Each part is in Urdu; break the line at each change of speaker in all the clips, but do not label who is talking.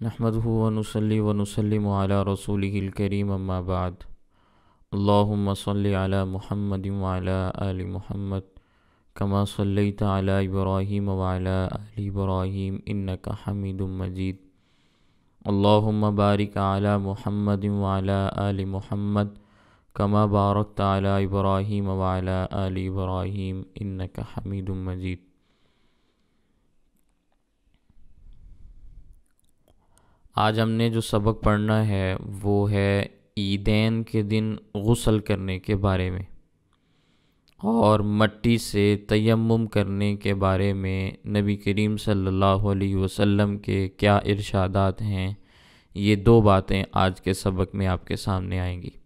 نحمده ونصلي ونسلم على رسوله الكريم اما بعد اللهم صل على محمد وعلى آل محمد كما صليت على إبراهيم وعلى آل إبراهيم إنك حميد مجيد اللهم بارك على محمد وعلى آل محمد كما باركت على إبراهيم وعلى آل إبراهيم إنك حميد مجيد۔ آج ہم نے جو سبق پڑھنا ہے وہ ہے عیدین کے دن غسل کرنے کے بارے میں اور مٹی سے تیمم کرنے کے بارے میں نبی کریم صلی اللہ علیہ وسلم کے کیا ارشادات ہیں۔ یہ دو باتیں آج کے سبق میں آپ کے سامنے آئیں گی۔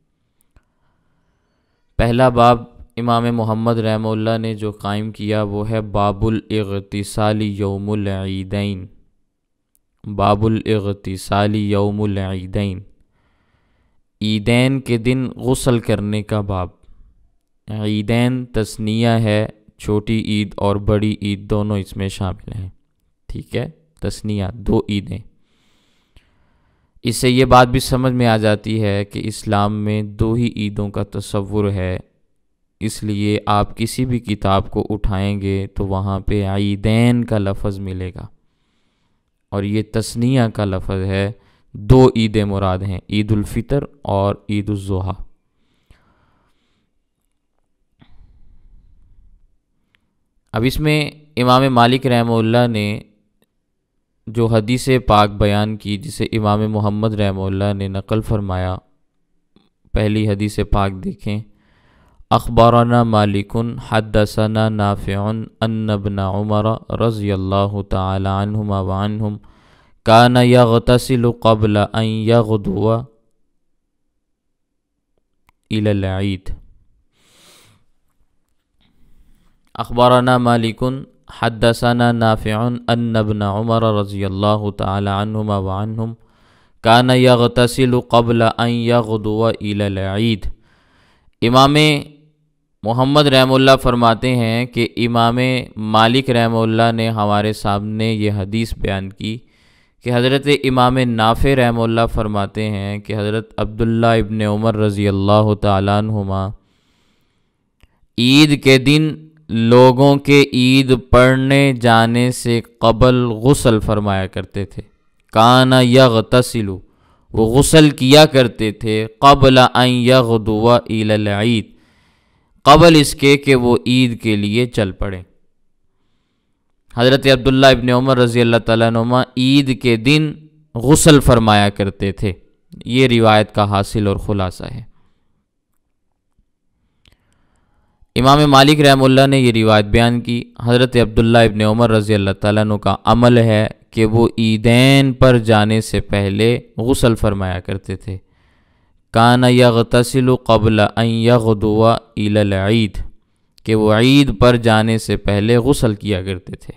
پہلا باب امام محمد رحمہ اللہ نے جو قائم کیا وہ ہے باب الاغتسال یوم العیدین۔ باب الاغتسال یوم العیدین، عیدین کے دن غسل کرنے کا باب۔ عیدین تثنیہ ہے، چھوٹی عید اور بڑی عید دونوں اس میں شامل ہیں، ٹھیک ہے، تثنیہ دو عیدیں۔ اس سے یہ بات بھی سمجھ میں آ جاتی ہے کہ اسلام میں دو ہی عیدوں کا تصور ہے، اس لیے آپ کسی بھی کتاب کو اٹھائیں گے تو وہاں پہ عیدین کا لفظ ملے گا، اور یہ تثنیہ کا لفظ ہے۔ دو عیدیں مراد ہیں، عید الفطر اور عید الاضحیٰ۔ اب اس میں امام مالک رحمہ اللہ نے جو حدیث پاک بیان کی، جسے امام محمد رحمہ اللہ نے نقل فرمایا، پہلی حدیث پاک دیکھیں۔ اخبرنا مالک حدثنا نافع ان ابن عمر رضی اللہ تعالی عنہما وعنہم کان یغتسل قبل ان یغدو الی العید۔ اخبرنا مالک حدثنا نافع ان ابن عمر رضی اللہ تعالی عنہما وعنہم کان یغتسل قبل ان یغدو الی العید۔ امام محمد رحمہ اللہ فرماتے ہیں کہ امام مالک رحمہ اللہ نے ہمارے سامنے یہ حدیث بیان کی کہ حضرت امام نافع رحمہ اللہ فرماتے ہیں کہ حضرت عبداللہ ابن عمر رضی اللہ تعالیٰ عنہما عید کے دن لوگوں کے عید پڑھنے جانے سے قبل غسل فرمایا کرتے تھے۔ کان یغتسل، وہ غسل کیا کرتے تھے، قبل ان یغدو الی العید، قبل اس کے کہ وہ عید کے لیے چل پڑیں۔ حضرت عبداللہ ابن عمر رضی اللہ تعالیٰ عنہما عید کے دن غسل فرمایا کرتے تھے، یہ روایت کا حاصل اور خلاصہ ہے۔ امام مالک رحمہ اللہ نے یہ روایت بیان کی۔ حضرت عبداللہ ابن عمر رضی اللہ تعالیٰ عنہ کا عمل ہے کہ وہ عیدین پر جانے سے پہلے غسل فرمایا کرتے تھے۔ کان یغتسل قبل ان یغدو الی العید، کہ وہ عید پر جانے سے پہلے غسل کیا کرتے تھے۔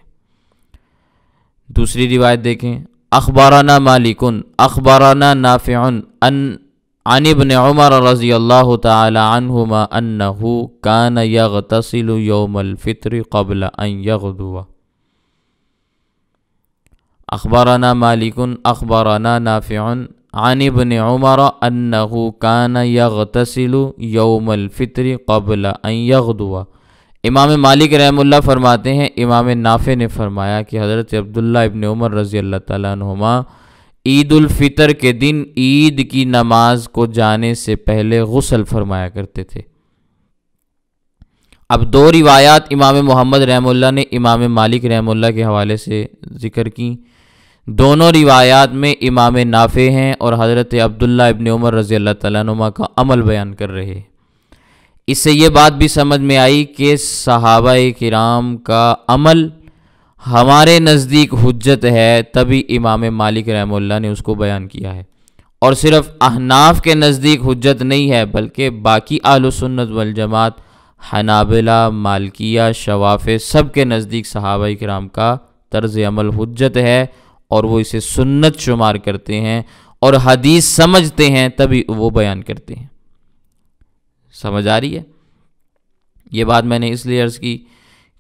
دوسری روایت دیکھیں۔ اخبرنا مالک اخبرنا نافع عن ابن عمر رضی اللہ تعالی عنہما انہ کان یغتسل یوم الفطر قبل ان یغدو۔ اخبرنا مالک اخبرنا نافع عن ابن عمر انہ کان یغتسل یوم الفطر قبل ان یغدو۔ امام مالک رحمہ اللہ فرماتے ہیں امام نافع نے فرمایا کہ حضرت عبداللہ ابن عمر رضی اللہ تعالیٰ عنہما عید الفطر کے دن عید کی نماز کو جانے سے پہلے غسل فرمایا کرتے تھے۔ اب دو روایات امام محمد رحمہ اللہ نے امام مالک رحمہ اللہ کے حوالے سے ذکر کی۔ دونوں روایات میں امام نافع ہیں اور حضرت عبداللہ ابن عمر رضی اللہ تعالیٰ عنہما کا عمل بیان کر رہے ہیں۔ اس سے یہ بات بھی سمجھ میں آئی کہ صحابہ کرام کا عمل ہمارے نزدیک حجت ہے، تبھی امام مالک رحمہ اللہ نے اس کو بیان کیا ہے، اور صرف احناف کے نزدیک حجت نہیں ہے بلکہ باقی اہل سنت والجماعت، حنابلہ، مالکیہ، شوافع، سب کے نزدیک صحابہ کرام کا طرز عمل حجت ہے، اور وہ اسے سنت شمار کرتے ہیں اور حدیث سمجھتے ہیں تبھی وہ بیان کرتے ہیں۔ سمجھ آ رہی ہے؟ یہ بات میں نے اس لیے عرض کی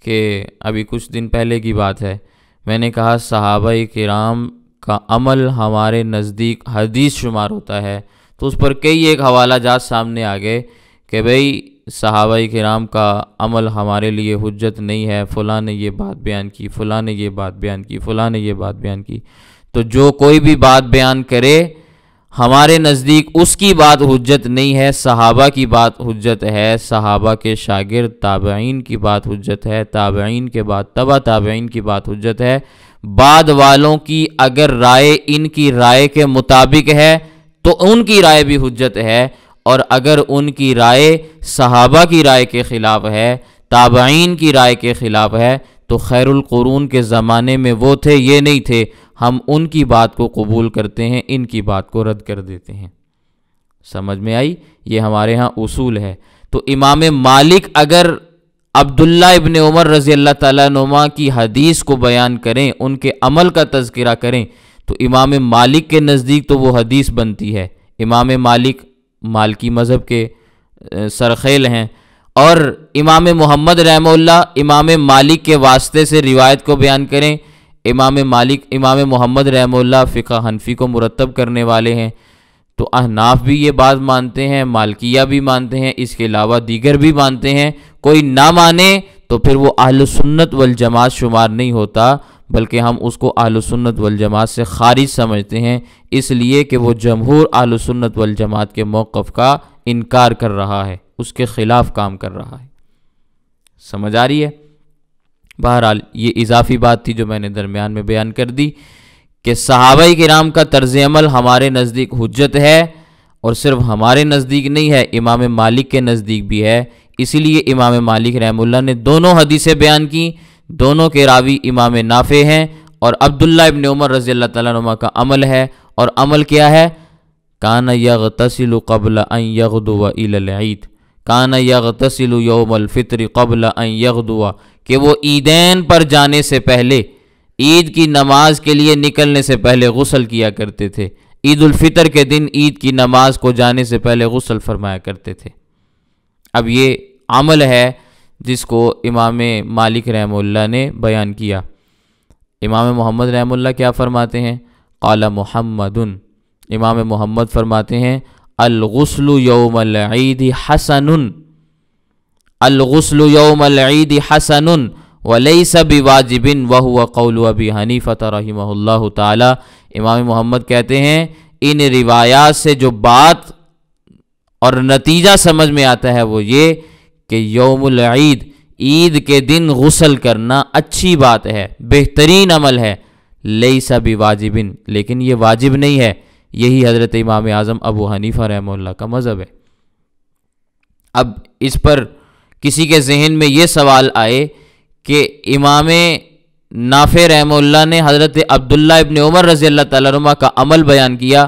کہ ابھی کچھ دن پہلے کی بات ہے، میں نے کہا صحابہ کرام کا عمل ہمارے نزدیک حدیث شمار ہوتا ہے، تو اس پر کئی ایک حوالہ جات سامنے آ گئے کہ بھئی صحابہ کرام کا عمل ہمارے لیے حجت نہیں ہے، فلاں نے یہ بات بیان کی، فلاں نے یہ بات بیان کی، فلاں نے یہ بات بیان کی۔ تو جو کوئی بھی بات بیان کرے ہمارے نزدیک اس کی بات حجت نہیں ہے، صحابہ کی بات حجت ہے، صحابہ کے شاگرد تابعین کی بات حجت ہے، تابعین کے بعد تبع تابعین کی بات حجت ہے۔ بعد والوں کی اگر رائے ان کی رائے کے مطابق ہے تو ان کی رائے بھی حجت ہے، اور اگر ان کی رائے صحابہ کی رائے کے خلاف ہے، تابعین کی رائے کے خلاف ہے، تو خیر القرون کے زمانے میں وہ تھے، یہ نہیں تھے، ہم ان کی بات کو قبول کرتے ہیں، ان کی بات کو رد کر دیتے ہیں۔ سمجھ میں آئی؟ یہ ہمارے ہاں اصول ہے۔ تو امام مالک اگر عبداللہ ابن عمر رضی اللہ تعالیٰ عنہما کی حدیث کو بیان کریں، ان کے عمل کا تذکرہ کریں، تو امام مالک کے نزدیک تو وہ حدیث بنتی ہے۔ امام مالک مالکی مذہب کے سرخیل ہیں، اور امام محمد رحمہ اللہ امام مالک کے واسطے سے روایت کو بیان کریں۔ امام محمد رحمہ اللہ فقہ حنفی کو مرتب کرنے والے ہیں، تو احناف بھی یہ بات مانتے ہیں، مالکیہ بھی مانتے ہیں، اس کے علاوہ دیگر بھی مانتے ہیں۔ کوئی نہ مانے تو پھر وہ اہل سنت والجماعت شمار نہیں ہوتا، بلکہ ہم اس کو اہل سنت والجماعت سے خارج سمجھتے ہیں، اس لیے کہ وہ جمہور اہل سنت والجماعت کے موقف کا انکار کر رہا ہے، اس کے خلاف کام کر رہا ہے۔ سمجھ آ رہی ہے؟ بہرحال یہ اضافی بات تھی جو میں نے درمیان میں بیان کر دی کہ صحابہ کرام کا طرز عمل ہمارے نزدیک حجت ہے، اور صرف ہمارے نزدیک نہیں ہے، امام مالک کے نزدیک بھی ہے۔ اسی لیے امام مالک رحمہ اللہ نے دونوں حدیثیں بیان کی، دونوں کے راوی امام نافع ہیں، اور عبداللہ ابن عمر رضی اللہ تعالیٰ عنہ کا عمل ہے، اور عمل کیا ہے؟ کان یغتسل قبل ان یغدو الی العید، کان یغتسل یوم الفطر قبل ان یغدو، کہ وہ عیدین پر جانے سے پہلے، عید کی نماز کے لیے نکلنے سے پہلے غسل کیا کرتے تھے، عید الفطر کے دن عید کی نماز کو جانے سے پہلے غسل فرمایا کرتے تھے۔ اب یہ عمل ہے جس کو امام مالک رحمہ اللہ نے بیان کیا۔ امام محمد رحمہ اللہ کیا فرماتے ہیں؟ قال محمد، امام محمد فرماتے ہیں الغسل یوم العید حسن، الغسل یوم العید حسن ولیس بواجب وہو قول ابی حنیفہ رحمہ اللہ تعالی۔ امام محمد کہتے ہیں ان روایات سے جو بات اور نتیجہ سمجھ میں آتا ہے وہ یہ کہ یوم العید، عید کے دن غسل کرنا اچھی بات ہے، بہترین عمل ہے، لیس بواجب، لیکن یہ واجب نہیں ہے۔ یہی حضرت امام اعظم ابو حنیفہ رحمہ اللہ کا مذہب ہے۔ اب اس پر کسی کے ذہن میں یہ سوال آئے کہ امام نافع رحمہ اللہ نے حضرت عبداللہ ابن عمر رضی اللہ تعالیٰ عنہ کا عمل بیان کیا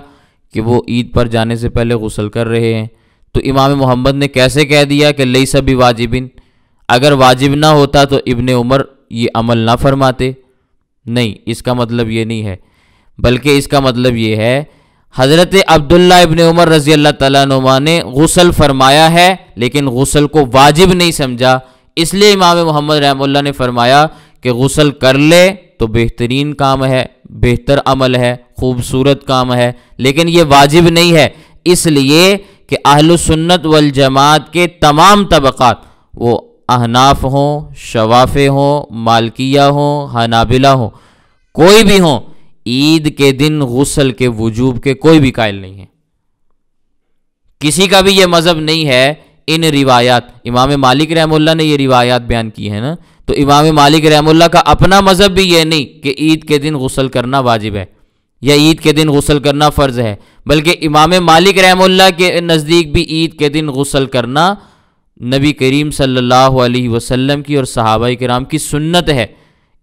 کہ وہ عید پر جانے سے پہلے غسل کر رہے ہیں، تو امام محمد نے کیسے کہہ دیا کہ لیس بواجب؟ اگر واجب نہ ہوتا تو ابن عمر یہ عمل نہ فرماتے؟ نہیں، اس کا مطلب یہ نہیں ہے، بلکہ اس کا مطلب یہ ہے حضرت عبداللہ ابن عمر رضی اللہ تعالیٰ عنہ نے غسل فرمایا ہے لیکن غسل کو واجب نہیں سمجھا، اس لیے امام محمد رحمہ اللہ نے فرمایا کہ غسل کر لے تو بہترین کام ہے، بہتر عمل ہے، خوبصورت کام ہے، لیکن یہ واجب نہیں ہے، اس لیے کہ اہل سنت والجماعت کے تمام طبقات، وہ احناف ہوں، شوافع ہوں، مالکیہ ہوں، حنابلہ ہوں، کوئی بھی ہوں، عید کے دن غسل کے وجوب کے کوئی بھی قائل نہیں ہے، کسی کا بھی یہ مذہب نہیں ہے۔ ان روایات امام مالک رحمہ اللہ نے یہ روایات بیان کی ہے نا، تو امام مالک رحمہ اللہ کا اپنا مذہب بھی یہ نہیں کہ عید کے دن غسل کرنا واجب ہے یا عید کے دن غسل کرنا فرض ہے، بلکہ امام مالک رحمہ اللہ کے نزدیک بھی عید کے دن غسل کرنا نبی کریم صلی اللہ علیہ وسلم کی اور صحابہ کرام کی سنت ہے،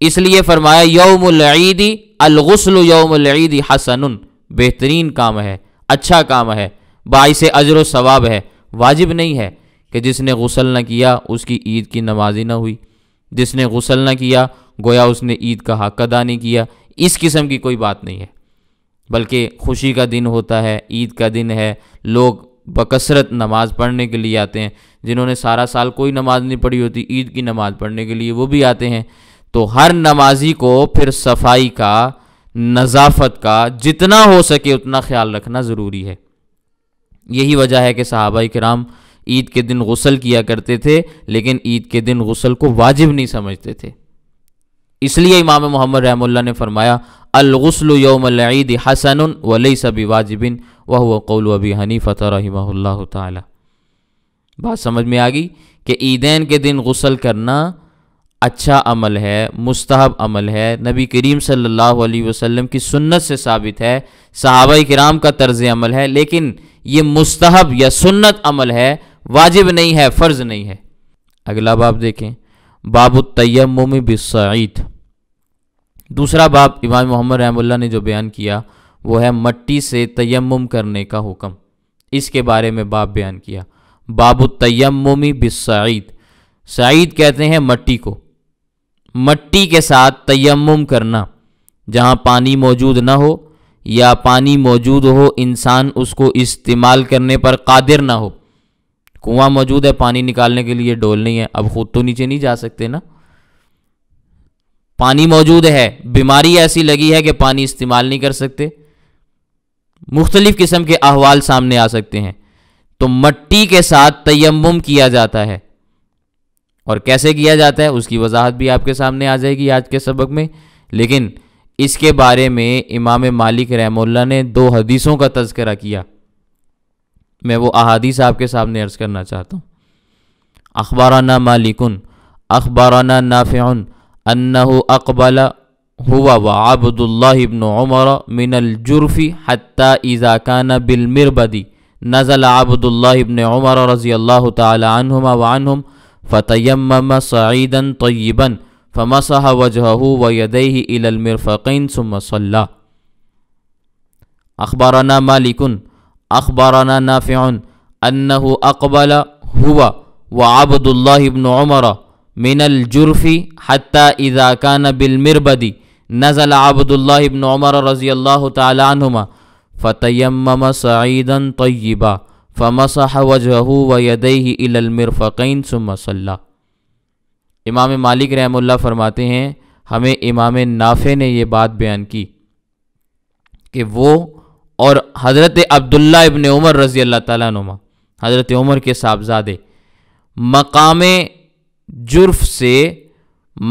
اس لیے فرمایا یوم العید الغسل یوم العید حسن، بہترین کام ہے، اچھا کام ہے، باعث اجر و ثواب ہے، واجب نہیں ہے کہ جس نے غسل نہ کیا اس کی عید کی نماز ہی نہ ہوئی، جس نے غسل نہ کیا گویا اس نے عید کا حق ادا نہیں کیا، اس قسم کی کوئی بات نہیں ہے، بلکہ خوشی کا دن ہوتا ہے، عید کا دن ہے، لوگ بکثرت نماز پڑھنے کے لیے آتے ہیں، جنہوں نے سارا سال کوئی نماز نہیں پڑھی ہوتی عید کی نماز پڑھنے کے لیے وہ بھی آتے ہیں، تو ہر نمازی کو پھر صفائی کا نظافت کا جتنا ہو سکے اتنا خیال رکھنا ضروری ہے۔ یہی وجہ ہے کہ صحابہ کرام عید کے دن غسل کیا کرتے تھے، لیکن عید کے دن غسل کو واجب نہیں سمجھتے تھے۔ اس لیے امام محمد رحمہ اللہ نے فرمایا الغسل یوم العید حسن ولیس بواجب وہو قول ابی حنیفہ رحمہ اللہ تعالی۔ بات سمجھ میں آ گئی کہ عیدین کے دن غسل کرنا اچھا عمل ہے، مستحب عمل ہے، نبی کریم صلی اللہ علیہ وسلم کی سنت سے ثابت ہے، صحابہ کرام کا طرز عمل ہے، لیکن یہ مستحب یا سنت عمل ہے، واجب نہیں ہے، فرض نہیں ہے۔ اگلا باب دیکھیں، باب التیمم بالصعید۔ دوسرا باب امام محمد رحمہ اللہ نے جو بیان کیا وہ ہے مٹی سے تیمم کرنے کا حکم، اس کے بارے میں باب بیان کیا۔ باب التیمم بالصعید، صعید کہتے ہیں مٹی کو، مٹی کے ساتھ تیمم کرنا، جہاں پانی موجود نہ ہو یا پانی موجود ہو انسان اس کو استعمال کرنے پر قادر نہ ہو۔ کنواں موجود ہے، پانی نکالنے کے لیے ڈول نہیں ہے، اب خود تو نیچے نہیں جا سکتے نا، پانی موجود ہے، بیماری ایسی لگی ہے کہ پانی استعمال نہیں کر سکتے، مختلف قسم کے احوال سامنے آ سکتے ہیں، تو مٹی کے ساتھ تیمم کیا جاتا ہے۔ اور کیسے کیا جاتا ہے اس کی وضاحت بھی آپ کے سامنے آ جائے گی آج کے سبق میں، لیکن اس کے بارے میں امام مالک رحمہ اللہ نے 2 حدیثوں کا تذکرہ کیا، میں وہ احادیث آپ کے سامنے عرض کرنا چاہتا ہوں۔ اخبارنا مالکن اخبارنا نافع انہ اقبل ہوا وعبد اللہ ابن عمر من الجرف حتی اذا کان بالمربد نزل عبد اللہ ابن عمر رضی اللہ تعالی عنہما وعنہم فتیمم صعیدا طیبا فمسح وجهه ويديه الى المرفقين ثم صلى۔ اخبارنا مالک اخبارنا نافع انه اقبل هو وعبد الله بن عمر من الجرف حتى اذا كان بالمربد نزل عبد الله بن عمر رضی اللہ تعالی عنہما فتیمم صعیدا طیبا فمسح وجهه ويديه الى المرفقين ثم صلى۔ امام مالک رحمہ اللہ فرماتے ہیں ہمیں امام نافع نے یہ بات بیان کی کہ وہ اور حضرت عبداللہ ابن عمر رضی اللہ تعالیٰ عنہ، حضرت عمر کے صاحبزادے، مقام جرف سے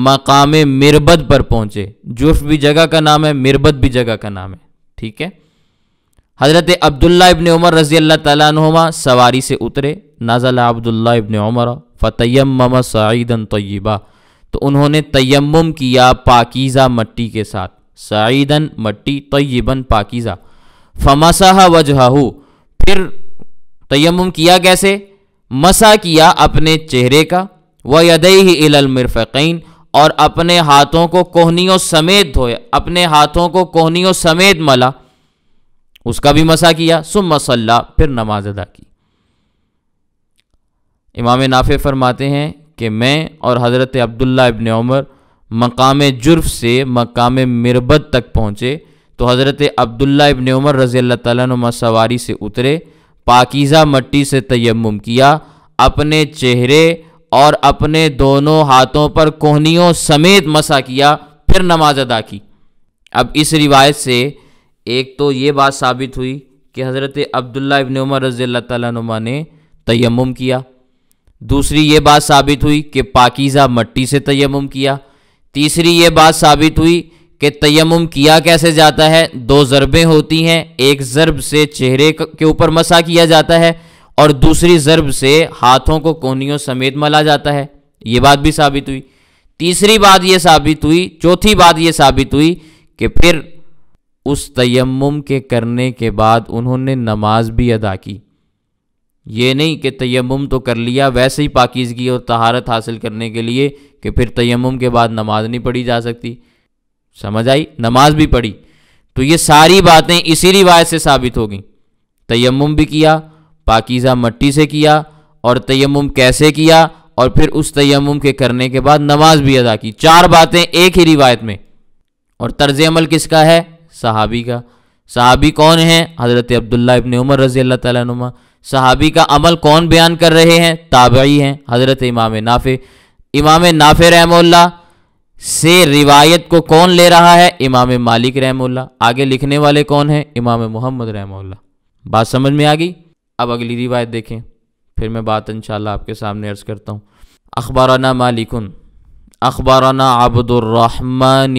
مقام مربد پر پہنچے۔ جرف بھی جگہ کا نام ہے، مربد بھی جگہ کا نام ہے، ٹھیک ہے۔ حضرت عبداللہ ابن عمر رضی اللہ تعالیٰ عنہما سواری سے اترے، نازل عبداللہ ابن عمر فتیمم صعیدا طیبا، تو انہوں نے تیمم کیا پاکیزہ مٹی کے ساتھ، صعیدن مٹی، طیبن پاکیزہ، فمسح وجہہ، پھر تیمم کیا کیسے؟ مسح کیا اپنے چہرے کا، ویدیہ الی المرفقین، اور اپنے ہاتھوں کو کوہنیوں سمیت دھویا، اپنے ہاتھوں کو کوہنیوں سمیت ملا، اس کا بھی مسح کیا، ثم صلی، پھر نماز ادا کی۔ امام نافع فرماتے ہیں کہ میں اور حضرت عبداللہ ابن عمر مقام جرف سے مقام مربد تک پہنچے تو حضرت عبداللہ ابن عمر رضی اللہ تعالیٰ عنہ سواری سے اترے، پاکیزہ مٹی سے تیمم کیا، اپنے چہرے اور اپنے دونوں ہاتھوں پر کوہنیوں سمیت مسح کیا، پھر نماز ادا کی۔ اب اس روایت سے ایک تو یہ بات ثابت ہوئی کہ حضرت عبداللہ ابن عمر رضی اللہ تعالیٰ عنہ نے تیمم کیا، دوسری یہ بات ثابت ہوئی کہ پاکیزہ مٹی سے تیمم کیا، تیسری یہ بات ثابت ہوئی کہ تیمم کیا کیسے جاتا ہے، 2 ضربیں ہوتی ہیں، ایک ضرب سے چہرے کے اوپر مسح کیا جاتا ہے اور دوسری ضرب سے ہاتھوں کو کوہنیوں سمیت ملا جاتا ہے، یہ بات بھی ثابت ہوئی۔ تیسری بات یہ ثابت ہوئی، چوتھی بات یہ ثابت ہوئی کہ پھر اس تیمم کے کرنے کے بعد انہوں نے نماز بھی ادا کی۔ یہ نہیں کہ تیمم تو کر لیا، ویسے ہی پاکیزگی اور طہارت حاصل کرنے کے لیے کہ پھر تیمم کے بعد نماز نہیں پڑھی جا سکتی، سمجھ آئی؟ نماز بھی پڑھی۔ تو یہ ساری باتیں اسی روایت سے ثابت ہو گئیں، تیمم بھی کیا، پاکیزہ مٹی سے کیا، اور تیمم کیسے کیا، اور پھر اس تیمم کے کرنے کے بعد نماز بھی ادا کی، 4 باتیں ایک ہی روایت میں۔ اور طرز عمل کس کا ہے؟ صحابی کا۔ صحابی کون ہیں؟ حضرت عبداللہ ابن عمر رضی اللہ تعالیٰ عنہ۔ صحابی کا عمل کون بیان کر رہے ہیں؟ تابعی ہیں، حضرت امام نافع۔ امام نافع رحمہ اللہ سے روایت کو کون لے رہا ہے؟ امام مالک رحمہ اللہ۔ آگے لکھنے والے کون ہیں؟ امام محمد رحمہ اللہ۔ بات سمجھ میں آ گئی؟ اب اگلی روایت دیکھیں، پھر میں بات انشاءاللہ آپ کے سامنے عرض کرتا ہوں۔ اخبارنا مالکن اخبارنا عبد الرحمن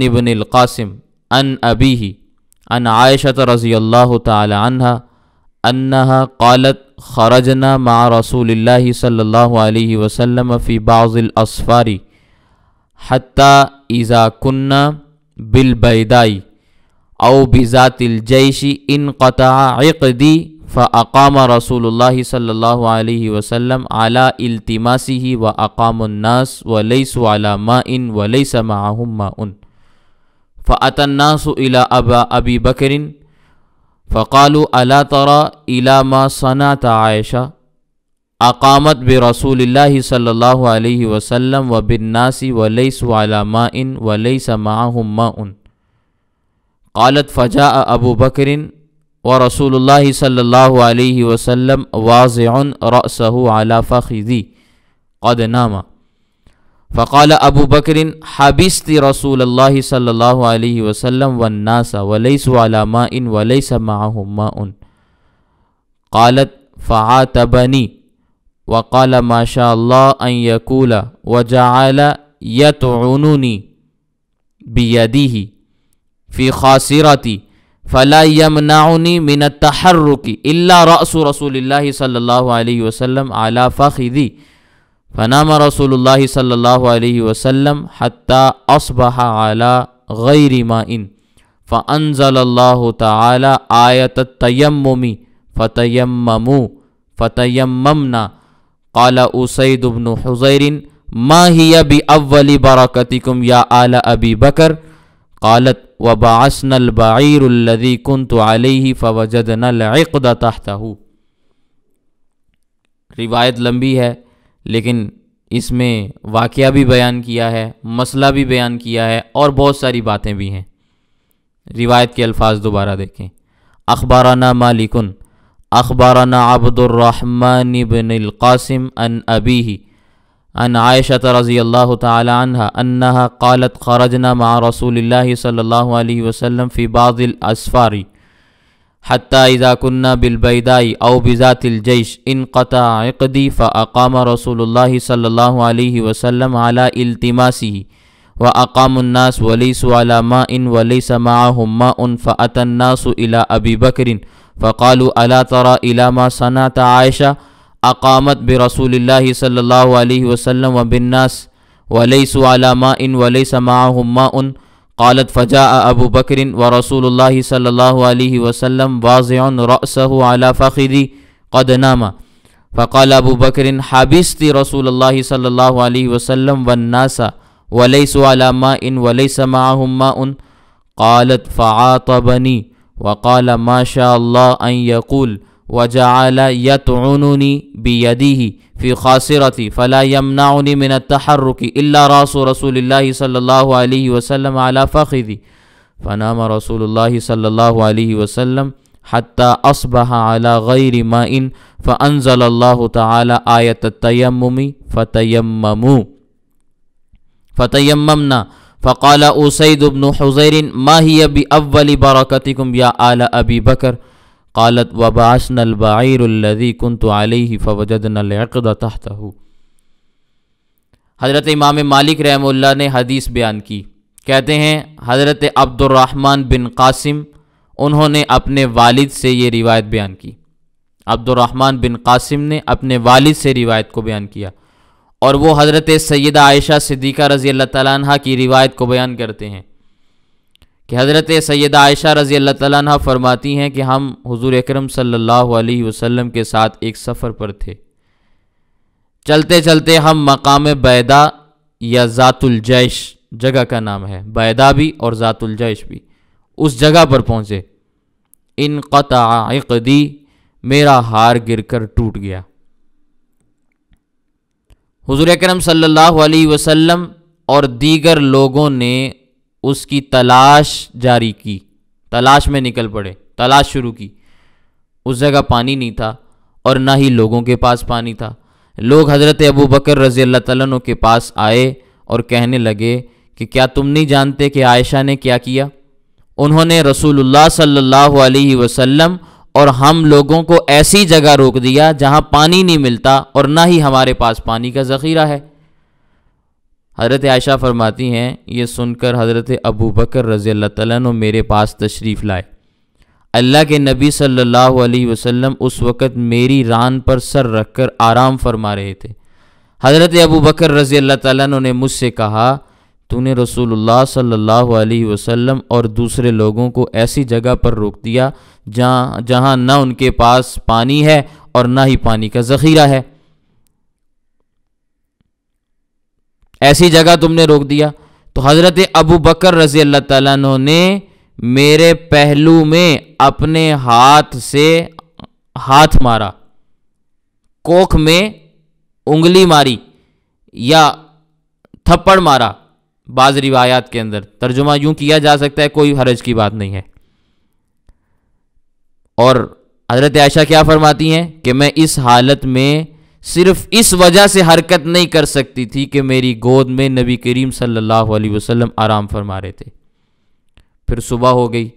بن القاسم عن ابیہ عن عائشة رضی اللہ تعالی عنہا انہا قالت خرجنا مع رسول اللہ صلی اللہ علیہ وسلم فی بعض الاسفار حتی اذا کننا بالبیداء او بذات الجیش انقطع عقدی فاقام رسول اللہ صلی اللہ علیہ وسلم علی التماسہ واقام الناس ولیسوا علی ماء ولیس معہم ماء فأتى الناس إلى أبي بكر فقالوا ألا ترى إلى ما صنعت عائشة أقامت برسول الله صلى الله عليه وسلم وبالناس وليسوا على ماء وليس معهم ماء قالت فجاء أبو بكر ورسول الله صلى الله عليه وسلم واضع رأسه على فخذي قد نام فقال ابو بکر حبست رسول اللہ صلی اللہ علیہ وسلم والناس وليسوا على ماء وليس معهم ماء قالت فعاتبني وقال ما شاء الله ان يقول وجعل يطعنني بيده في خاصرتي فلا يمنعني من التحرك الا رأس رسول الله صلی اللہ علیہ وسلم على فخذي فنام رسول اللہ صلی اللہ علیہ وسلم حتی اصبح على غیر ماء فانزل اللہ تعالی آیت التیمم فتیممنا قال اسید بن حضیر ما ہی بأول برکتکم یا آل ابی بکر قالت وبعثنا البعیر الذی کنت علیہ فوجدنا العقد تحتہ۔ روایت لمبی ہے لیکن اس میں واقعہ بھی بیان کیا ہے، مسئلہ بھی بیان کیا ہے اور بہت ساری باتیں بھی ہیں۔ روایت کے الفاظ دوبارہ دیکھیں۔ اخبارنا مالکن اخبارنا عبد الرحمن بن القاسم عن ابیہ عن عائشة رضی اللہ تعالی عنہا انہا قالت خرجنا مع رسول اللہ صلی اللہ علیہ وسلم فی بعض الاسفار حتى إذا كنا بالبيداء أو بذات الجيش انقطع عقدي فأقام رسول الله صلى الله عليه وسلم على التماسه وأقام الناس وليسوا على ماء وليس معهم ماء فأتى الناس إلى أبي بكر فقالوا ألا ترى إلى ما صنعت عائشة أقامت برسول الله صلى الله عليه وسلم وبالناس وليسوا على ماء وليس معهم ماء قالت فجاء ابو بکر ورسول اللہ صلی اللہ علیہ وسلم واضع رأسه على فخذی قد نام فقال ابو بکر حبست رسول اللہ صلی اللہ علیہ وسلم والناس وليسوا على ماء وليس معهم ماء قالت فعاطبني وقال ما شاء الله ان يقول وجعل يطعنني بيده في خاصرتي فلا يمنعني من التحرك إلا رأس رسول الله صلى الله عليه وسلم على فخذي فنام رسول الله صلى الله عليه وسلم حتى أصبح على غير ماء فأنزل الله تعالى آية التيمم فتيممنا فقال أسيد بن حضير ما هي بأول بركتكم يا آل أبي بكر قالت وبعثنا البعیر الذی كنت علیہ فوجدنا العقد تحتہ۔ حضرت امام مالک رحمہ اللہ نے حدیث بیان کی، کہتے ہیں حضرت عبد الرحمن بن قاسم انہوں نے اپنے والد سے یہ روایت بیان کی۔ عبد الرحمن بن قاسم نے اپنے والد سے روایت کو بیان کیا اور وہ حضرت سیدہ عائشہ صدیقہ رضی اللہ تعالیٰ عنہ کی روایت کو بیان کرتے ہیں کہ حضرت سیدہ عائشہ رضی اللہ تعالیٰ عنہ فرماتی ہیں کہ ہم حضور اکرم صلی اللہ علیہ وسلم کے ساتھ ایک سفر پر تھے، چلتے چلتے ہم مقام بیدا یا ذات الجیش جگہ کا نام ہے، بیدا بھی اور ذات الجیش بھی، اس جگہ پر پہنچے۔ انقطع عقدی میرا ہار گر کر ٹوٹ گیا۔ حضور اکرم صلی اللہ علیہ وسلم اور دیگر لوگوں نے اس کی تلاش جاری کی، تلاش میں نکل پڑے، تلاش شروع کی۔ اس جگہ پانی نہیں تھا اور نہ ہی لوگوں کے پاس پانی تھا، لوگ حضرت ابو بکر رضی اللہ تعالیٰ عنہ کے پاس آئے اور کہنے لگے کہ کیا تم نہیں جانتے کہ عائشہ نے کیا کیا؟ انہوں نے رسول اللہ صلی اللہ علیہ وسلم اور ہم لوگوں کو ایسی جگہ روک دیا جہاں پانی نہیں ملتا اور نہ ہی ہمارے پاس پانی کا ذخیرہ ہے۔ حضرت عائشہ فرماتی ہیں یہ سن کر حضرت ابو بکر رضی اللہ تعالیٰ عنہ میرے پاس تشریف لائے۔ اللہ کے نبی صلی اللہ علیہ وسلم اس وقت میری ران پر سر رکھ کر آرام فرما رہے تھے۔ حضرت ابو بکر رضی اللہ تعالیٰ عنہ نے مجھ سے کہا تو نے رسول اللہ صلی اللہ علیہ وسلم اور دوسرے لوگوں کو ایسی جگہ پر روک دیا جہاں نہ ان کے پاس پانی ہے اور نہ ہی پانی کا ذخیرہ ہے، ایسی جگہ تم نے روک دیا۔ تو حضرت ابو بکر رضی اللہ تعالیٰ عنہ نے میرے پہلو میں اپنے ہاتھ سے ہاتھ مارا، کوکھ میں انگلی ماری یا تھپڑ مارا، بعض روایات کے اندر ترجمہ یوں کیا جا سکتا ہے، کوئی حرج کی بات نہیں ہے۔ اور حضرت عائشہ کیا فرماتی ہیں کہ میں اس حالت میں صرف اس وجہ سے حرکت نہیں کر سکتی تھی کہ میری گود میں نبی کریم صلی اللہ علیہ وسلم آرام فرما رہے تھے۔ پھر صبح ہو گئی،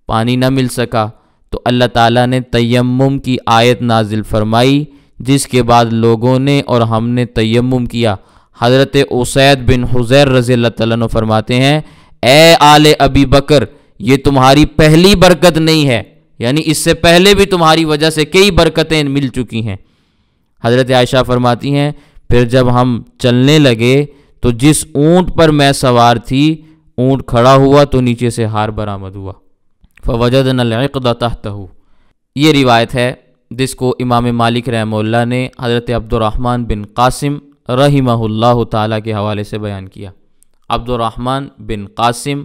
پانی نہ مل سکا تو اللہ تعالیٰ نے تیمم کی آیت نازل فرمائی، جس کے بعد لوگوں نے اور ہم نے تیمم کیا۔ حضرت اسید بن حضیر رضی اللہ تعالیٰ عنہ فرماتے ہیں اے آل ابی بکر، یہ تمہاری پہلی برکت نہیں ہے، یعنی اس سے پہلے بھی تمہاری وجہ سے کئی برکتیں مل چکی ہیں۔ حضرت عائشہ فرماتی ہیں پھر جب ہم چلنے لگے تو جس اونٹ پر میں سوار تھی اونٹ کھڑا ہوا تو نیچے سے ہار برآمد ہوا، فوجدنا العقد تحتہ۔ یہ روایت ہے جس کو امام مالک رحمہ اللہ نے حضرت عبد الرحمن بن قاسم رحمہ اللہ تعالیٰ کے حوالے سے بیان کیا۔ عبد الرحمن بن قاسم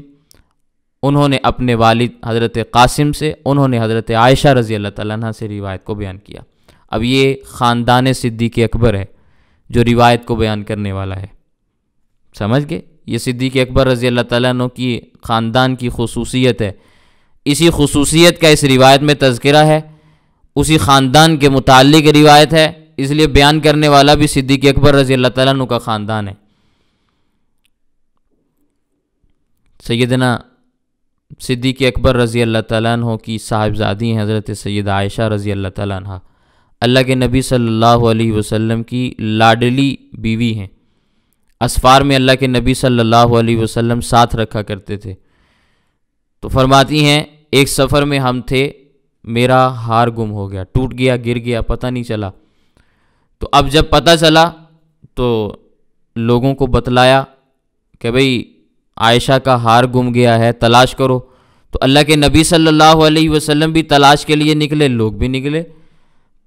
انہوں نے اپنے والد حضرت قاسم سے، انہوں نے حضرت عائشہ رضی اللہ تعالیٰ عنہ سے روایت کو بیان کیا۔ اب یہ خاندان صدیق اکبر ہے جو روایت کو بیان کرنے والا ہے، سمجھ گئے؟ یہ صدیق اکبر رضی اللہ تعالیٰ عنہ کی خاندان کی خصوصیت ہے، اسی خصوصیت کا اس روایت میں تذکرہ ہے، اسی خاندان کے متعلق روایت ہے، اس لیے بیان کرنے والا بھی صدیق اکبر رضی اللہ تعالیٰ عنہ کا خاندان ہے۔ سیدنا صدیق اکبر رضی اللہ تعالیٰ عنہ کی صاحبزادی ہیں حضرت سیدہ عائشہ رضی اللہ تعالیٰ عنہ، اللہ کے نبی صلی اللہ علیہ وسلم کی لاڈلی بیوی ہیں۔ اسفار میں اللہ کے نبی صلی اللہ علیہ وسلم ساتھ رکھا کرتے تھے۔ تو فرماتی ہیں ایک سفر میں ہم تھے، میرا ہار گم ہو گیا، ٹوٹ گیا، گر گیا، پتہ نہیں چلا۔ تو اب جب پتہ چلا تو لوگوں کو بتلایا کہ بھئی عائشہ کا ہار گم گیا ہے، تلاش کرو۔ تو اللہ کے نبی صلی اللہ علیہ وسلم بھی تلاش کے لیے نکلے، لوگ بھی نکلے۔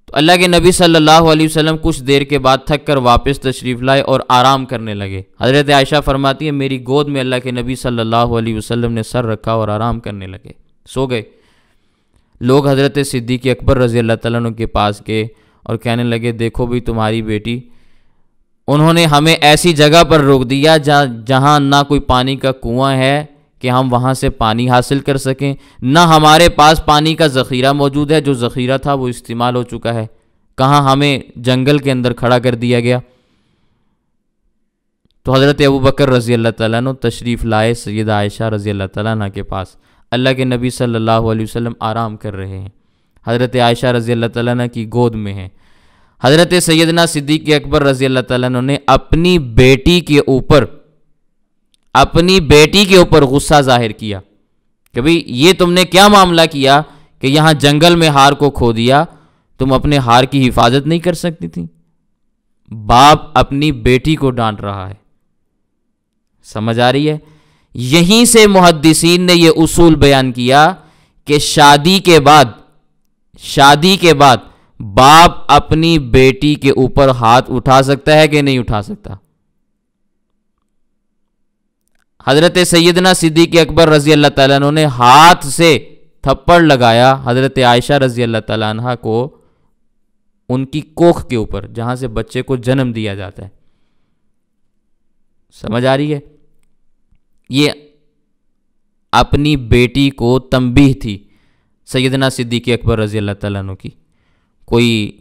تو اللہ کے نبی صلی اللہ علیہ وسلم کچھ دیر کے بعد تھک کر واپس تشریف لائے اور آرام کرنے لگے۔ حضرت عائشہ فرماتی ہے میری گود میں اللہ کے نبی صلی اللہ علیہ وسلم نے سر رکھا اور آرام کرنے لگے، سو گئے۔ لوگ حضرت صدیق اکبر رضی اللہ تعالیٰ عنہ کے پاس گئے اور کہنے لگے دیکھو بھی تمہاری بیٹی، انہوں نے ہمیں ایسی جگہ پر روک دیا جہاں نہ کوئی پانی کا کنواں ہے کہ ہم وہاں سے پانی حاصل کر سکیں، نہ ہمارے پاس پانی کا ذخیرہ موجود ہے، جو ذخیرہ تھا وہ استعمال ہو چکا ہے، کہاں ہمیں جنگل کے اندر کھڑا کر دیا گیا۔ تو حضرت ابو بکر رضی اللہ تعالیٰ عنہ تشریف لائے سیدہ عائشہ رضی اللہ تعالیٰ عنہ کے پاس، اللہ کے نبی صلی اللہ علیہ وسلم آرام کر رہے ہیں، حضرت عائشہ رضی اللہ تعالیٰ عنہ کی گود میں ہیں۔ حضرت سیدنا صدیق اکبر رضی اللہ تعالیٰ عنہ نے اپنی بیٹی کے اوپر غصہ ظاہر کیا کہ بھئی یہ تم نے کیا معاملہ کیا کہ یہاں جنگل میں ہار کو کھو دیا، تم اپنے ہار کی حفاظت نہیں کر سکتی تھی؟ باپ اپنی بیٹی کو ڈانٹ رہا ہے، سمجھ آ رہی ہے؟ یہیں سے محدثین نے یہ اصول بیان کیا کہ شادی کے بعد باپ اپنی بیٹی کے اوپر ہاتھ اٹھا سکتا ہے کہ نہیں اٹھا سکتا۔ حضرت سیدنا صدیق اکبر رضی اللہ تعالیٰ عنہ نے ہاتھ سے تھپڑ لگایا حضرت عائشہ رضی اللہ تعالیٰ عنہ کو ان کی کوکھ کے اوپر، جہاں سے بچے کو جنم دیا جاتا ہے، سمجھ آ رہی ہے؟ یہ اپنی بیٹی کو تنبیہ تھی سیدنا صدیق اکبر رضی اللہ تعالیٰ عنہ کی، کوئی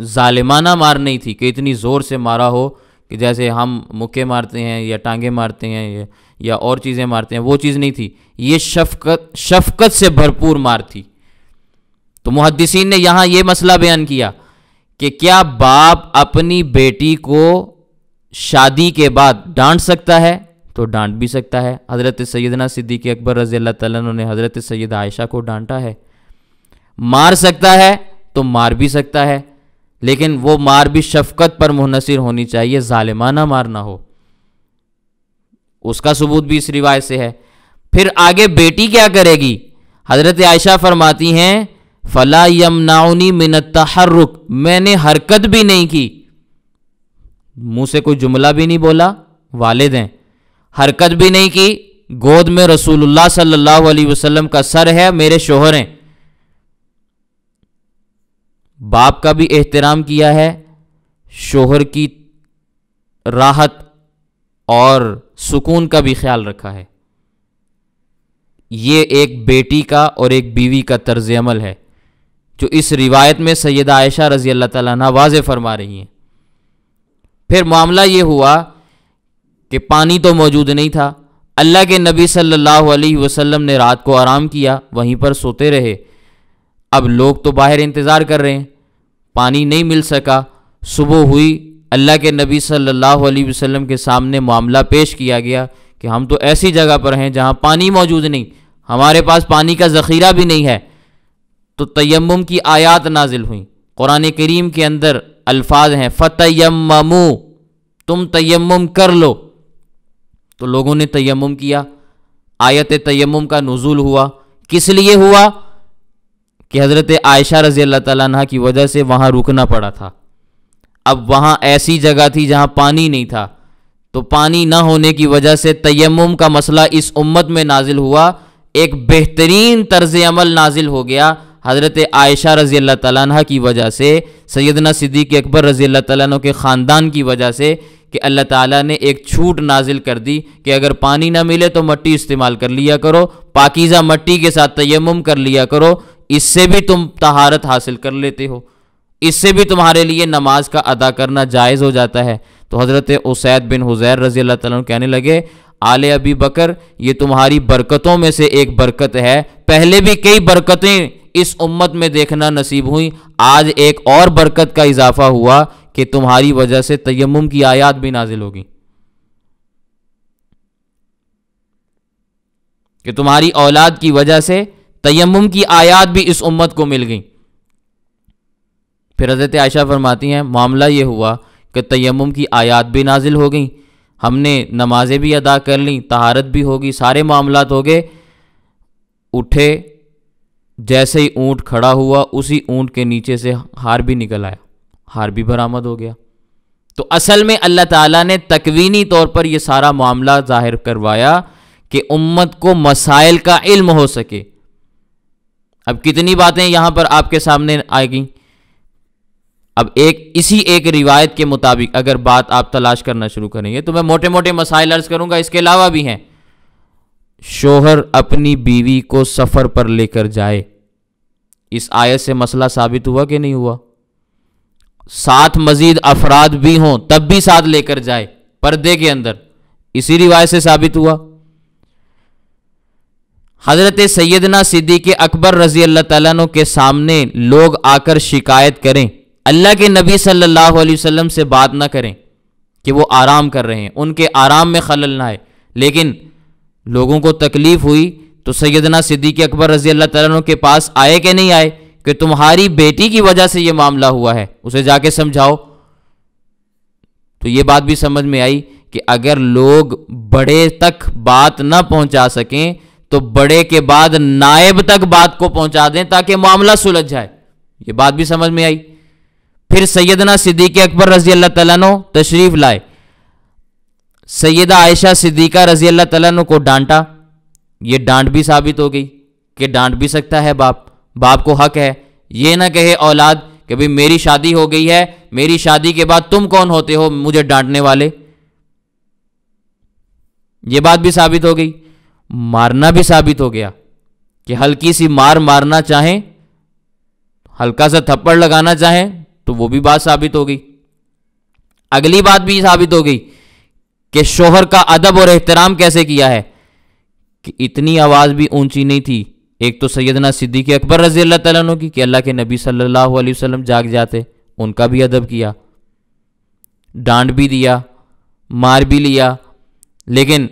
ظالمانہ مار نہیں تھی کہ اتنی زور سے مارا ہو کہ جیسے ہم مکے مارتے ہیں یا ٹانگیں مارتے ہیں یا اور چیزیں مارتے ہیں، وہ چیز نہیں تھی، یہ شفقت سے بھرپور مار تھی۔ تو محدثین نے یہاں یہ مسئلہ بیان کیا کہ کیا باپ اپنی بیٹی کو شادی کے بعد ڈانٹ سکتا ہے؟ تو ڈانٹ بھی سکتا ہے۔ حضرت سیدنا صدیق اکبر رضی اللہ تعالیٰ عنہ نے حضرت سیدہ عائشہ کو ڈانٹا ہے۔ مار سکتا ہے تو مار بھی سکتا ہے، لیکن وہ مار بھی شفقت پر منحصر ہونی چاہیے، ظالمانہ مار نہ ہو۔ اس کا ثبوت بھی اس روایت سے ہے۔ پھر آگے بیٹی کیا کرے گی؟ حضرت عائشہ فرماتی ہیں فَلَا يَمْنَعُنِي مِنَ التَّحَرُّكِ، میں نے حرکت بھی نہیں کی، منہ سے کوئی جملہ بھی نہیں بولا، والد ہیں، حرکت بھی نہیں کی، گود میں رسول اللہ صلی اللہ علیہ وسلم کا سر ہے، میرے شوہر ہیں، باپ کا بھی احترام کیا ہے، شوہر کی راحت اور سکون کا بھی خیال رکھا ہے۔ یہ ایک بیٹی کا اور ایک بیوی کا طرز عمل ہے جو اس روایت میں سیدہ عائشہ رضی اللہ تعالیٰ عنہ واضح فرما رہی ہیں۔ پھر معاملہ یہ ہوا کہ پانی تو موجود نہیں تھا، اللہ کے نبی صلی اللہ علیہ وسلم نے رات کو آرام کیا، وہیں پر سوتے رہے۔ اب لوگ تو باہر انتظار کر رہے ہیں، پانی نہیں مل سکا۔ صبح ہوئی، اللہ کے نبی صلی اللہ علیہ وسلم کے سامنے معاملہ پیش کیا گیا کہ ہم تو ایسی جگہ پر ہیں جہاں پانی موجود نہیں، ہمارے پاس پانی کا ذخیرہ بھی نہیں ہے۔ تو تیمم کی آیات نازل ہوئیں۔ قرآن کریم کے اندر الفاظ ہیں فَتَيَمَّمُوا، تم تیمم کر لو۔ تو لوگوں نے تیمم کیا، آیت تیمم کا نزول ہوا۔ کس لیے ہوا؟ کہ حضرت عائشہ رضی اللہ تعالیٰ عنہ کی وجہ سے وہاں رکنا پڑا تھا۔ اب وہاں ایسی جگہ تھی جہاں پانی نہیں تھا، تو پانی نہ ہونے کی وجہ سے تیمم کا مسئلہ اس امت میں نازل ہوا، ایک بہترین طرز عمل نازل ہو گیا حضرت عائشہ رضی اللہ تعالیٰ عنہ کی وجہ سے، سیدنا صدیق اکبر رضی اللہ تعالیٰ عنہ کے خاندان کی وجہ سے، کہ اللہ تعالیٰ نے ایک چھوٹ نازل کر دی کہ اگر پانی نہ ملے تو مٹی استعمال کر لیا کرو، پاکیزہ مٹی کے ساتھ تیمم کر لیا کرو، اس سے بھی تم طہارت حاصل کر لیتے ہو، اس سے بھی تمہارے لیے نماز کا ادا کرنا جائز ہو جاتا ہے۔ تو حضرت اسید بن حضیر رضی اللہ تعالیٰ عنہ کہنے لگے آل ابی بکر، یہ تمہاری برکتوں میں سے ایک برکت ہے، پہلے بھی کئی برکتیں اس امت میں دیکھنا نصیب ہوئیں، آج ایک اور برکت کا اضافہ ہوا کہ تمہاری وجہ سے تیمم کی آیات بھی نازل ہوگی، کہ تمہاری اولاد کی وجہ سے تیمم کی آیات بھی اس امت کو مل گئیں۔ پھر حضرت عائشہ فرماتی ہیں معاملہ یہ ہوا کہ تیمم کی آیات بھی نازل ہو گئیں، ہم نے نمازیں بھی ادا کر لیں، طہارت بھی ہوگی، سارے معاملات ہو گئے۔ اٹھے، جیسے ہی اونٹ کھڑا ہوا اسی اونٹ کے نیچے سے ہار بھی نکل آیا، ہار بھی برآمد ہو گیا۔ تو اصل میں اللہ تعالیٰ نے تکوینی طور پر یہ سارا معاملہ ظاہر کروایا کہ امت کو مسائل کا علم ہو سکے۔ اب کتنی باتیں یہاں پر آپ کے سامنے آئے گئیں۔ اب اسی ایک روایت کے مطابق اگر بات آپ تلاش کرنا شروع کریں گے تو میں موٹے موٹے مسائل عرض کروں گا، اس کے علاوہ بھی ہیں۔ شوہر اپنی بیوی کو سفر پر لے کر جائے، اس آیت سے مسئلہ ثابت ہوا کہ نہیں ہوا؟ ساتھ مزید افراد بھی ہوں تب بھی ساتھ لے کر جائے پردے کے اندر، اسی روایت سے ثابت ہوا۔ حضرت سیدنا صدیق اکبر رضی اللہ تعالیٰ عنہ کے سامنے لوگ آ کر شکایت کریں، اللہ کے نبی صلی اللہ علیہ وسلم سے بات نہ کریں کہ وہ آرام کر رہے ہیں، ان کے آرام میں خلل نہ آئے، لیکن لوگوں کو تکلیف ہوئی تو سیدنا صدیق اکبر رضی اللہ تعالیٰ عنہ کے پاس آئے کہ نہیں آئے کہ تمہاری بیٹی کی وجہ سے یہ معاملہ ہوا ہے، اسے جا کے سمجھاؤ۔ تو یہ بات بھی سمجھ میں آئی کہ اگر لوگ بڑے تک بات نہ پہنچا سکیں تو بڑے کے بعد نائب تک بات کو پہنچا دیں تاکہ معاملہ سلجھ جائے، یہ بات بھی سمجھ میں آئی۔ پھر سیدنا صدیق اکبر رضی اللہ تعالیٰ عنہ تشریف لائے، سیدہ عائشہ صدیقہ رضی اللہ تعالیٰ عنہ کو ڈانٹا، یہ ڈانٹ بھی ثابت ہو گئی کہ ڈانٹ بھی سکتا ہے باپ کو حق ہے، یہ نہ کہے اولاد کہ بھئی میری شادی ہو گئی ہے، میری شادی کے بعد تم کون ہوتے ہو مجھے ڈانٹنے والے، یہ بات بھی ثابت ہو گئی۔ مارنا بھی ثابت ہو گیا کہ ہلکی سی مارنا چاہیں، ہلکا سا تھپڑ لگانا چاہیں تو وہ بھی بات ثابت ہو گئی۔ اگلی بات بھی ثابت ہو گئی کہ شوہر کا ادب اور احترام کیسے کیا ہے، کہ اتنی آواز بھی اونچی نہیں تھی۔ ایک تو سیدنا صدیق اکبر رضی اللہ تعالیٰ عنہ کی کہ اللہ کے نبی صلی اللہ علیہ وسلم جاگ جاتے، ان کا بھی ادب کیا، ڈانٹ بھی دیا، مار بھی لیا، لیکن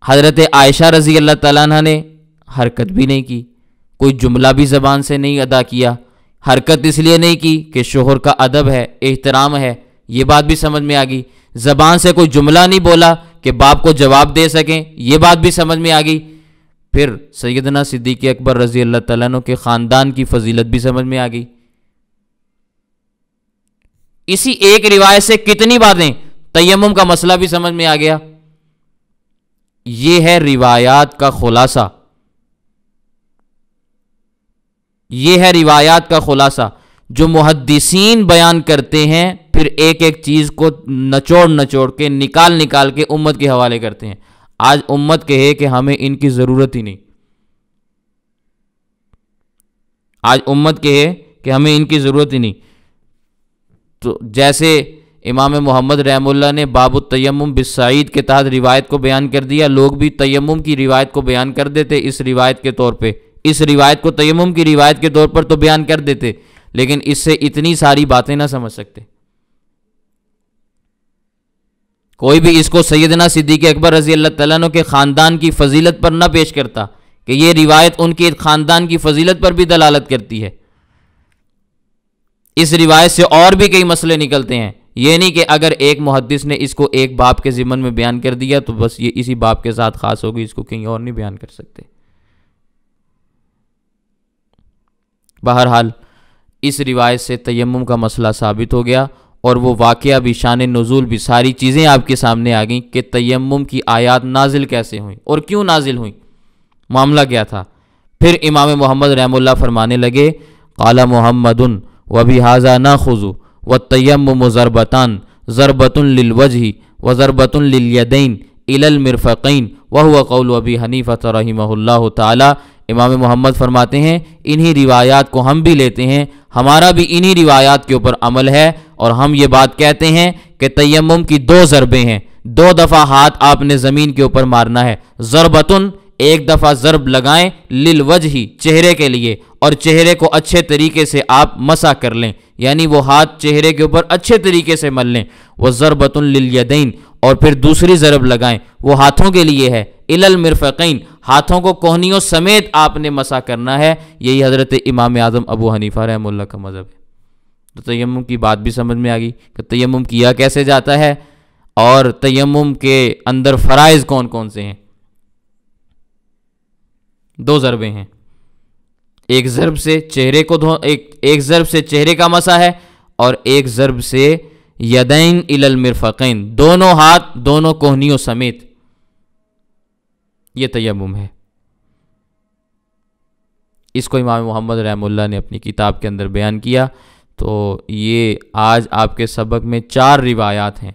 حضرت عائشہ رضی اللہ تعالیٰ عنہ نے حرکت بھی نہیں کی، کوئی جملہ بھی زبان سے نہیں ادا کیا۔ حرکت اس لیے نہیں کی کہ شوہر کا ادب ہے، احترام ہے، یہ بات بھی سمجھ میں آ گئی۔ زبان سے کوئی جملہ نہیں بولا کہ باپ کو جواب دے سکیں، یہ بات بھی سمجھ میں آ گئی۔ پھر سیدنا صدیق اکبر رضی اللہ تعالیٰ عنہ کے خاندان کی فضیلت بھی سمجھ میں آ گئی۔ اسی ایک روایت سے کتنی باتیں، تیمم کا مسئلہ بھی سمجھ میں آ گیا۔ یہ ہے روایات کا خلاصہ، یہ ہے روایات کا خلاصہ جو محدثین بیان کرتے ہیں، پھر ایک ایک چیز کو نچوڑ کے نکال کے امت کے حوالے کرتے ہیں۔ آج امت کہے کہ ہمیں ان کی ضرورت ہی نہیں، آج امت کہے کہ ہمیں ان کی ضرورت ہی نہیں، تو جیسے امام محمد رحمہ اللہ نے باب التیمم بالصعید کے تحت روایت کو بیان کر دیا، لوگ بھی تیمم کی روایت کو بیان کر دیتے اس روایت کے طور پہ، اس روایت کو تیمم کی روایت کے طور پر تو بیان کر دیتے، لیکن اس سے اتنی ساری باتیں نہ سمجھ سکتے۔ کوئی بھی اس کو سیدنا صدیق اکبر رضی اللہ تعالیٰ عنہ کے خاندان کی فضیلت پر نہ پیش کرتا کہ یہ روایت ان کے خاندان کی فضیلت پر بھی دلالت کرتی ہے۔ اس روایت سے اور بھی کئی مسئلے نکلتے ہیں، یہ نہیں کہ اگر ایک محدث نے اس کو ایک باب کے ضمن میں بیان کر دیا تو بس یہ اسی باب کے ساتھ خاص ہوگی، اس کو کہیں اور نہیں بیان کر سکتے۔ بہرحال اس روایت سے تیمم کا مسئلہ ثابت ہو گیا، اور وہ واقعہ بھی، شان نزول بھی، ساری چیزیں آپ کے سامنے آ گئیں کہ تیمم کی آیات نازل کیسے ہوئیں اور کیوں نازل ہوئیں، معاملہ کیا تھا۔ پھر امام محمد رحمہ اللہ فرمانے لگے، قال محمد وبہذا ناخذ والتیمم ضربتان، ضربۃ للوجہ وضربۃ للیدین الی المرفقین وہو قول ابی حنیفہ رحمہ اللہ تعالی۔ امام محمد فرماتے ہیں انہی روایات کو ہم بھی لیتے ہیں، ہمارا بھی انہی روایات کے اوپر عمل ہے، اور ہم یہ بات کہتے ہیں کہ تیمم کی دو ضربیں ہیں، 2 دفعہ ہاتھ آپ نے زمین کے اوپر مارنا ہے، ضربتن، ایک دفعہ ضرب لگائیں، للوجہ، چہرے کے لیے، اور چہرے کو اچھے طریقے سے آپ مسح کر لیں، یعنی وہ ہاتھ چہرے کے اوپر اچھے طریقے سے مل لیں، وہ ضربۃ للیدین، اور پھر دوسری ضرب لگائیں، وہ ہاتھوں کے لیے ہے، الی المرفقین، ہاتھوں کو کوہنیوں سمیت آپ نے مسح کرنا ہے۔ یہی حضرت امام اعظم ابو حنیفہ رحمہ اللہ کا مذہب ہے۔ تو تیمم کی بات بھی سمجھ میں آ گئی کہ تیمم کیا کیسے جاتا ہے، اور تیمم کے اندر فرائض کون کون سے ہیں۔ 2 ضربیں ہیں، ایک ضرب سے چہرے کو ایک ضرب سے چہرے کا مسح ہے، اور ایک ضرب سے یدین الی المرفقین، دونوں ہاتھ دونوں کوہنیوں سمیت، یہ تیمم ہے۔ اس کو امام محمد رحمہ اللہ نے اپنی کتاب کے اندر بیان کیا۔ تو یہ آج آپ کے سبق میں 4 روایات ہیں،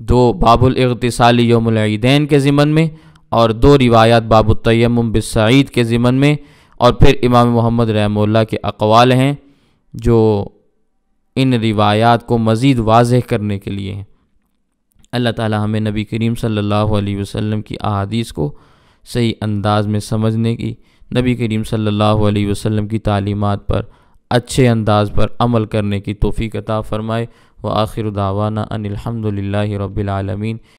2 باب الاغتسال یوم العیدین کے ضمن میں، اور 2 روایات باب التیمم بالصعید کے ضمن میں، اور پھر امام محمد رحمہ اللہ کے اقوال ہیں جو ان روایات کو مزید واضح کرنے کے لیے ہیں۔ اللہ تعالی ہمیں نبی کریم صلی اللہ علیہ وسلم کی احادیث کو صحیح انداز میں سمجھنے کی، نبی کریم صلی اللہ علیہ وسلم کی تعلیمات پر اچھے انداز پر عمل کرنے کی توفیق عطا فرمائے۔ وآخر دعوانا ان الحمد للہ رب العالمین۔